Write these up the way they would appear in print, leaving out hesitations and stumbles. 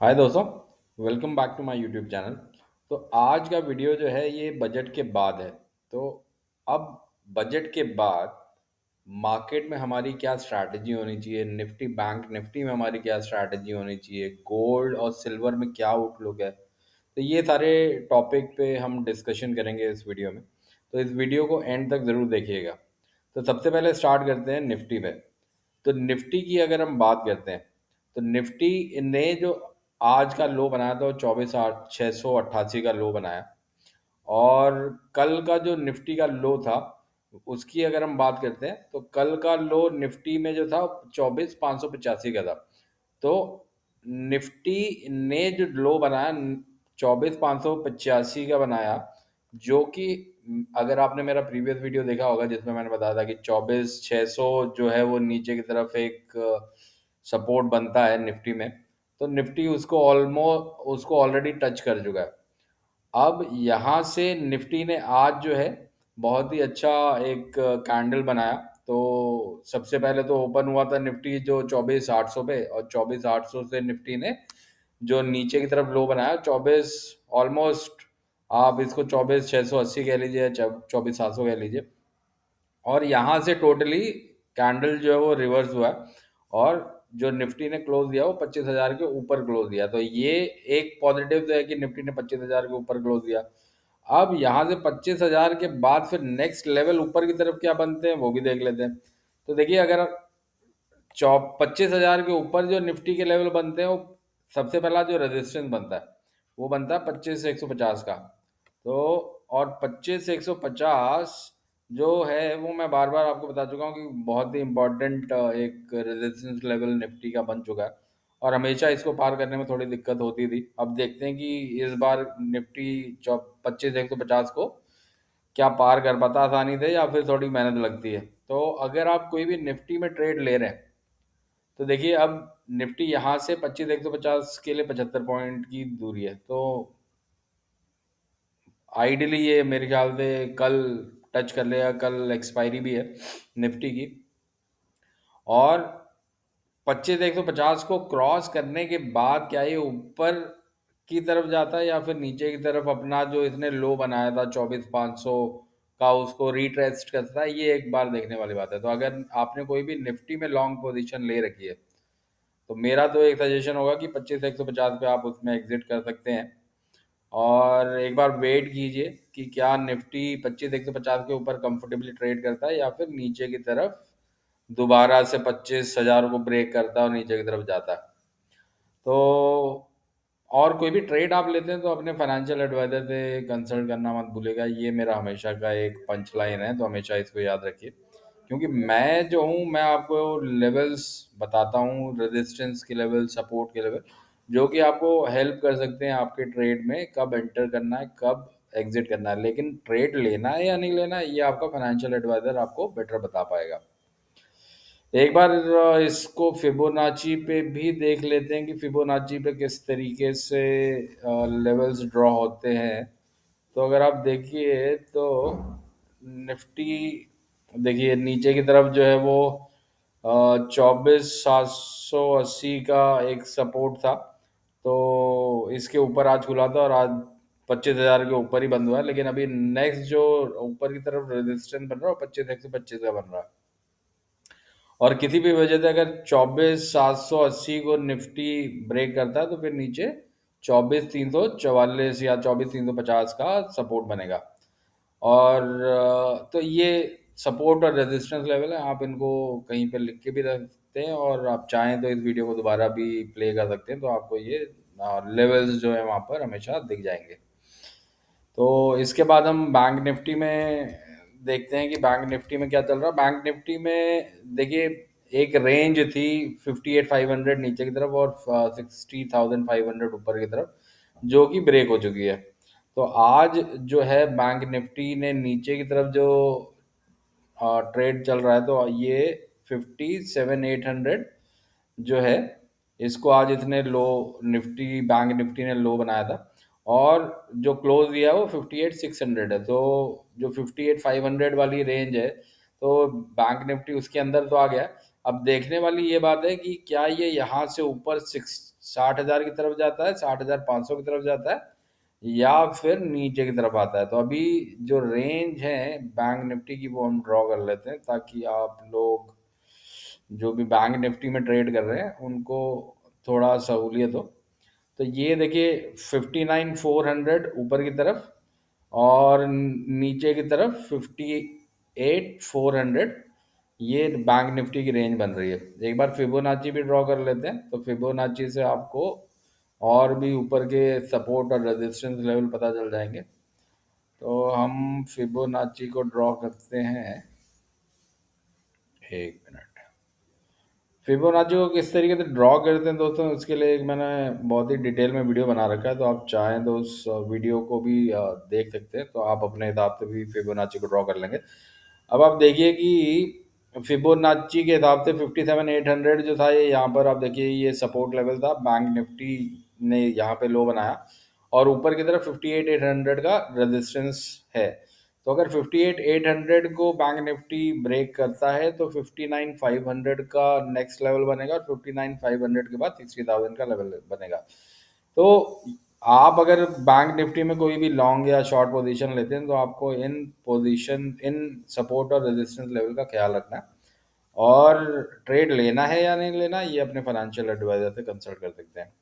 हाय दोस्तों, welcome back to my YouTube channel. तो आज का वीडियो जो है ये बजट के बाद है। तो अब बजट के बाद मार्केट में हमारी क्या स्ट्रैटेजी होनी चाहिए, निफ्टी बैंक निफ्टी में हमारी क्या स्ट्रैटेजी होनी चाहिए, गोल्ड और सिल्वर में क्या आउटलुक है। तो ये सारे टॉपिक पे हम डिस्कशन करेंगे इस वीडियो में। तो इस वीडियो को एंड तक ज़रूर देखिएगा। तो सबसे पहले स्टार्ट करते हैं निफ्टी पे। तो निफ्टी की अगर हम बात करते हैं तो निफ्टी ने जो आज का लो बनाया था वो 24,688 का लो बनाया। और कल का जो निफ्टी का लो था उसकी अगर हम बात करते हैं तो कल का लो निफ्टी में जो था 24,585 का था। तो निफ्टी ने जो लो बनाया 24,585 का बनाया, जो कि अगर आपने मेरा प्रीवियस वीडियो देखा होगा जिसमें मैंने बताया था कि 24,600 जो है वो नीचे की तरफ एक सपोर्ट बनता है निफ्टी में। तो निफ्टी उसको ऑलरेडी टच कर चुका है। अब यहाँ से निफ्टी ने आज जो है बहुत ही अच्छा एक कैंडल बनाया। तो सबसे पहले तो ओपन हुआ था निफ्टी जो 24,800 पे, और 24,800 से निफ्टी ने जो नीचे की तरफ लो बनाया 24, ऑलमोस्ट आप इसको 24,680 कह लीजिए, 24,700 कह लीजिए। और यहाँ से टोटली कैंडल जो है वो रिवर्स हुआ है, और जो निफ्टी ने क्लोज दिया वो 25,000 के ऊपर क्लोज दिया। तो ये एक पॉजिटिव तो है कि निफ्टी ने 25,000 के ऊपर क्लोज दिया। अब यहाँ से 25,000 के बाद फिर नेक्स्ट लेवल ऊपर की तरफ क्या बनते हैं वो भी देख लेते हैं। तो देखिए, अगर 25,000 के ऊपर जो निफ्टी के लेवल बनते हैं, वो सबसे पहला जो रेजिस्टेंस बनता है वो बनता है 25,150 का। तो और 25,150 जो है वो मैं बार बार आपको बता चुका हूँ कि बहुत ही इम्पोर्टेंट एक रेजिस्टेंस लेवल निफ्टी का बन चुका है। और हमेशा इसको पार करने में थोड़ी दिक्कत होती थी। अब देखते हैं कि इस बार निफ्टी 25,150 को क्या पार कर पाता आसानी से, या फिर थोड़ी मेहनत लगती है। तो अगर आप कोई भी निफ्टी में ट्रेड ले रहे हैं तो देखिए, अब निफ्टी यहाँ से 25,150 के लिए 75 पॉइंट की दूरी है। तो आइडियली ये मेरे ख्याल से कल टच कर लेगा, कल एक्सपायरी भी है निफ्टी की। और 25,150 को क्रॉस करने के बाद क्या ये ऊपर की तरफ जाता है या फिर नीचे की तरफ अपना जो इसने लो बनाया था 24,500 का उसको रिट्रेस्ट करता है, ये एक बार देखने वाली बात है। तो अगर आपने कोई भी निफ्टी में लॉन्ग पोजीशन ले रखी है तो मेरा तो एक सजेशन होगा कि 25,150 पे आप उसमें एग्जिट कर सकते हैं। और एक बार वेट कीजिए कि क्या निफ्टी 25,150 के ऊपर कंफर्टेबली ट्रेड करता है या फिर नीचे की तरफ दोबारा से 25,000 को ब्रेक करता है और नीचे की तरफ जाता है। तो और कोई भी ट्रेड आप लेते हैं तो अपने फाइनेंशियल एडवाइजर से कंसल्ट करना मत भूलेगा। ये मेरा हमेशा का एक पंच लाइन है, तो हमेशा इसको याद रखिए। क्योंकि मैं जो हूँ मैं आपको लेवल्स बताता हूँ, रेजिस्टेंस के लेवल, सपोर्ट के लेवल, जो कि आपको हेल्प कर सकते हैं आपके ट्रेड में कब एंटर करना है, कब एग्जिट करना है। लेकिन ट्रेड लेना है या नहीं लेना है ये आपका फाइनेंशियल एडवाइजर आपको बेटर बता पाएगा। एक बार इसको फिबोनाची पे भी देख लेते हैं कि फिबोनाची पे किस तरीके से लेवल्स ड्रॉ होते हैं। तो अगर आप देखिए तो निफ्टी, देखिए नीचे की तरफ जो है वो 24,780 का एक सपोर्ट था। तो इसके ऊपर आज खुला था और आज 25,000 के ऊपर ही बंद हुआ है। लेकिन अभी नेक्स्ट जो ऊपर की तरफ रेजिस्टेंस बन रहा है 25,125 का बन रहा है। और किसी भी वजह से अगर 24,780 को निफ्टी ब्रेक करता है तो फिर नीचे 24,344 या 24,350 का सपोर्ट बनेगा। और तो ये सपोर्ट और रेजिस्टेंस लेवल है, आप इनको कहीं पे लिख के भी रख सकते हैं, और आप चाहें तो इस वीडियो को दोबारा भी प्ले कर सकते हैं तो आपको ये लेवल्स जो है वहाँ पर हमेशा दिख जाएंगे। तो इसके बाद हम बैंक निफ्टी में देखते हैं कि बैंक निफ्टी में क्या चल रहा है। बैंक निफ्टी में देखिए, एक रेंज थी 58,500 नीचे की तरफ और 60,500 ऊपर की तरफ, जो कि ब्रेक हो चुकी है। तो आज जो है बैंक निफ्टी ने नीचे की तरफ जो ट्रेड चल रहा है, तो ये 57,800 जो है इसको आज इतने लो निफ्टी बैंक निफ्टी ने लो बनाया था। और जो क्लोज दिया है वो 58,600 है। तो जो 58,500 वाली रेंज है, तो बैंक निफ्टी उसके अंदर तो आ गया। अब देखने वाली ये बात है कि क्या ये यहाँ से ऊपर 60,000 की तरफ जाता है, 60,500 की तरफ जाता है, या फिर नीचे की तरफ आता है। तो अभी जो रेंज है बैंक निफ्टी की वो हम ड्रॉ कर लेते हैं, ताकि आप लोग जो भी बैंक निफ्टी में ट्रेड कर रहे हैं उनको थोड़ा सहूलियत हो। तो ये देखिए 59,400 ऊपर की तरफ, और नीचे की तरफ 58,400, ये बैंक निफ्टी की रेंज बन रही है। एक बार फिबोनाची भी ड्रॉ कर लेते हैं, तो फिबोनाची से आपको और भी ऊपर के सपोर्ट और रेजिस्टेंस लेवल पता चल जाएंगे। तो हम फिबोनाची को ड्रॉ करते हैं, एक मिनट। फिबोनाची को किस तरीके से ड्रॉ करते हैं दोस्तों, उसके लिए एक मैंने बहुत ही डिटेल में वीडियो बना रखा है, तो आप चाहें तो उस वीडियो को भी देख सकते हैं। तो आप अपने हिसाब से भी फिबोनाची को ड्रॉ कर लेंगे। अब आप देखिए कि फिबोनाची के हिसाब से 57,800 जो था, ये यहाँ पर आप देखिए ये सपोर्ट लेवल था। बैंक निफ्टी ने यहाँ पे लो बनाया, और ऊपर की तरफ 58,800 का रेजिस्टेंस है। तो अगर 58,800 को बैंक निफ्टी ब्रेक करता है तो 59,500 का नेक्स्ट लेवल बनेगा, और 59,500 के बाद 60,000 का लेवल बनेगा। तो आप अगर बैंक निफ्टी में कोई भी लॉन्ग या शॉर्ट पोजीशन लेते हैं, तो आपको इन सपोर्ट और रेजिस्टेंस लेवल का ख्याल रखना है। और ट्रेड लेना है या नहीं लेना, ये अपने फाइनेंशियल एडवाइजर से कंसल्ट कर सकते हैं।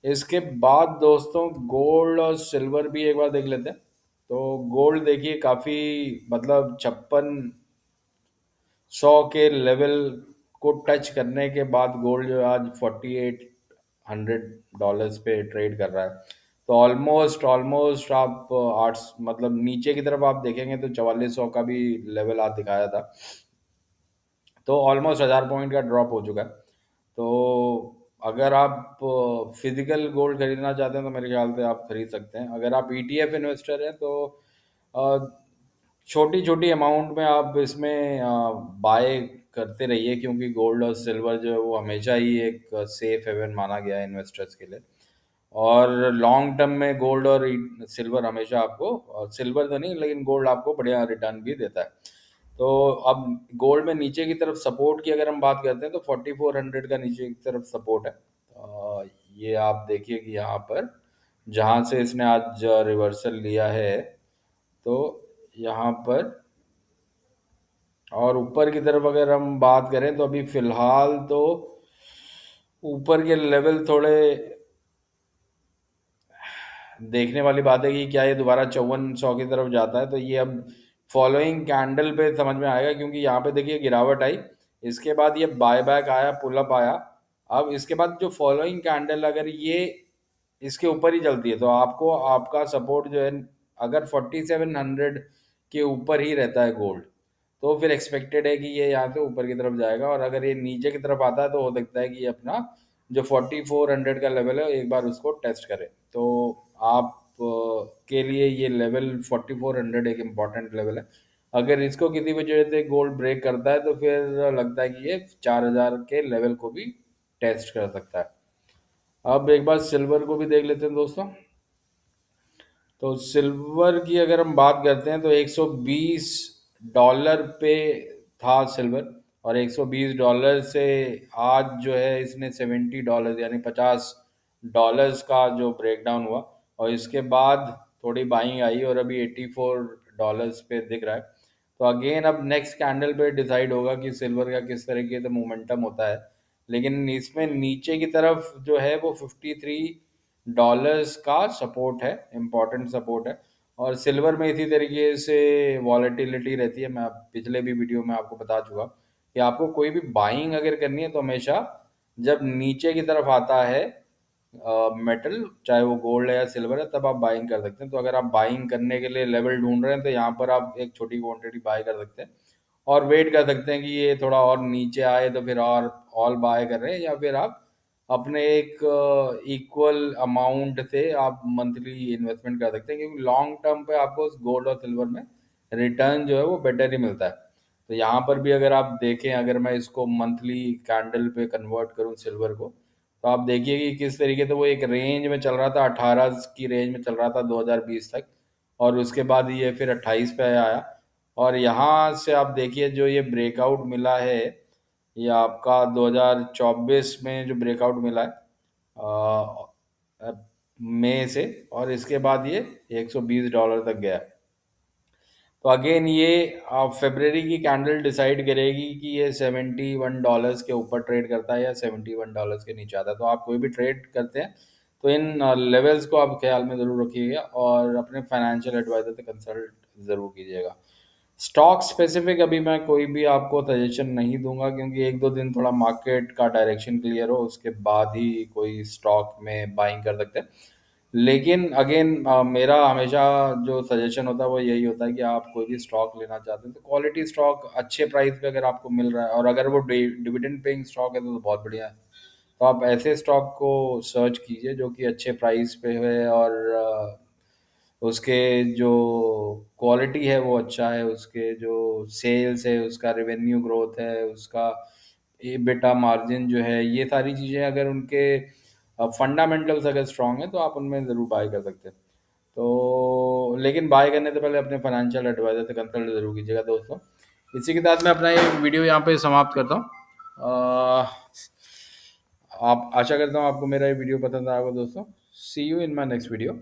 इसके बाद दोस्तों गोल्ड और सिल्वर भी एक बार देख लेते हैं। तो गोल्ड देखिए काफ़ी, मतलब 5600 के लेवल को टच करने के बाद गोल्ड जो है आज $4,800 पे ट्रेड कर रहा है। तो ऑलमोस्ट ऑलमोस्ट आप आठ, मतलब नीचे की तरफ आप देखेंगे तो 4400 का भी लेवल आज दिखाया था। तो ऑलमोस्ट 1000 पॉइंट का ड्रॉप हो चुका है। तो अगर आप फिजिकल गोल्ड खरीदना चाहते हैं तो मेरे ख्याल से आप खरीद सकते हैं। अगर आप ईटीएफ इन्वेस्टर हैं तो छोटी छोटी अमाउंट में आप इसमें बाय करते रहिए, क्योंकि गोल्ड और सिल्वर जो है वो हमेशा ही एक सेफ हेवन माना गया है इन्वेस्टर्स के लिए। और लॉन्ग टर्म में गोल्ड और सिल्वर हमेशा आपको, सिल्वर तो नहीं लेकिन गोल्ड आपको बढ़िया रिटर्न भी देता है। तो अब गोल्ड में नीचे की तरफ सपोर्ट की अगर हम बात करते हैं तो 4400 का नीचे की तरफ सपोर्ट है। ये आप देखिए कि यहाँ पर जहाँ से इसने आज रिवर्सल लिया है, तो यहाँ पर, और ऊपर की तरफ अगर हम बात करें तो अभी फिलहाल तो ऊपर के लेवल थोड़े देखने वाली बात है कि क्या ये दोबारा 5400 की तरफ जाता है। तो ये अब फॉलोइंग कैंडल पे समझ में आएगा, क्योंकि यहाँ पे देखिए गिरावट आई, इसके बाद ये बाय बैक आया, पुल अप आया। अब इसके बाद जो फॉलोइंग कैंडल अगर ये इसके ऊपर ही चलती है तो आपको आपका सपोर्ट जो है, अगर 4700 के ऊपर ही रहता है गोल्ड, तो फिर एक्सपेक्टेड है कि ये यहाँ से ऊपर की तरफ जाएगा। और अगर ये नीचे की तरफ आता है तो हो सकता है कि ये अपना जो 4400 का लेवल है एक बार उसको टेस्ट करे। तो आप के लिए ये लेवल 4400 एक इम्पॉर्टेंट लेवल है। अगर इसको किसी वजह से गोल्ड ब्रेक करता है तो फिर लगता है कि ये 4000 के लेवल को भी टेस्ट कर सकता है। अब एक बार सिल्वर को भी देख लेते हैं दोस्तों। तो सिल्वर की अगर हम बात करते हैं तो $120 पे था सिल्वर, और $120 से आज जो है इसने $70 यानी $50 का जो ब्रेकडाउन हुआ, और इसके बाद थोड़ी बाइंग आई और अभी $84 पे दिख रहा है। तो अगेन अब नेक्स्ट कैंडल पे डिसाइड होगा कि सिल्वर का किस तरीके से मोमेंटम होता है। लेकिन इसमें नीचे की तरफ जो है वो $53 का सपोर्ट है, इम्पॉर्टेंट सपोर्ट है। और सिल्वर में इसी तरीके से वॉलेटिलिटी रहती है। मैं पिछले भी वीडियो में आपको बता चुका कि आपको कोई भी बाइंग अगर करनी है तो हमेशा जब नीचे की तरफ आता है मेटल, चाहे वो गोल्ड है या सिल्वर है, तब आप बाइंग कर सकते हैं। तो अगर आप बाइंग करने के लिए लेवल ढूंढ रहे हैं तो यहाँ पर आप एक छोटी क्वांटिटी बाय कर सकते हैं, और वेट कर सकते हैं कि ये थोड़ा और नीचे आए तो फिर और ऑल बाय कर रहे हैं, या फिर आप अपने एक इक्वल अमाउंट से आप मंथली इन्वेस्टमेंट कर सकते हैं, क्योंकि लॉन्ग टर्म पे आपको गोल्ड और सिल्वर में रिटर्न जो है वो बेटर ही मिलता है। तो यहाँ पर भी अगर आप देखें, अगर मैं इसको मंथली कैंडल पे कन्वर्ट करूँ सिल्वर को, तो आप देखिए कि किस तरीके से वो एक रेंज में चल रहा था, 18 की रेंज में चल रहा था 2020 तक, और उसके बाद ये फिर 28 पे आया। और यहाँ से आप देखिए जो ये ब्रेकआउट मिला है, ये आपका 2024 में जो ब्रेकआउट मिला है, मई से, और इसके बाद ये $120 तक गया। तो अगेन ये फरवरी की कैंडल डिसाइड करेगी कि ये $71 के ऊपर ट्रेड करता है या $71 के नीचे आता है। तो आप कोई भी ट्रेड करते हैं तो इन लेवल्स को आप ख्याल में ज़रूर रखिएगा, और अपने फाइनेंशियल एडवाइज़र से कंसल्ट ज़रूर कीजिएगा। स्टॉक स्पेसिफिक अभी मैं कोई भी आपको सजेशन नहीं दूंगा, क्योंकि एक दो दिन थोड़ा मार्केट का डायरेक्शन क्लियर हो उसके बाद ही कोई स्टॉक में बाइंग कर सकते हैं। लेकिन अगेन मेरा हमेशा जो सजेशन होता है वो यही होता है कि आप कोई भी स्टॉक लेना चाहते हैं तो क्वालिटी स्टॉक अच्छे प्राइस पे अगर आपको मिल रहा है, और अगर वो डिविडेंड पेइंग स्टॉक है तो बहुत बढ़िया है। तो आप ऐसे स्टॉक को सर्च कीजिए जो कि अच्छे प्राइस पे है, और उसके जो क्वालिटी है वो अच्छा है, उसके जो सेल्स है, उसका रेवेन्यू ग्रोथ है, उसका एबिटा मार्जिन जो है, ये सारी चीज़ें अगर उनके फंडामेंटल्स अगर स्ट्रांग है तो आप उनमें ज़रूर बाय कर सकते हैं। तो लेकिन बाय करने से पहले अपने फाइनेंशियल एडवाइजर से कंसल्ट ज़रूर कीजिएगा दोस्तों। इसी के साथ मैं अपना ये वीडियो यहाँ पे समाप्त करता हूँ। आप आशा करता हूँ आपको मेरा ये वीडियो पसंद आएगा दोस्तों। See you in my next video.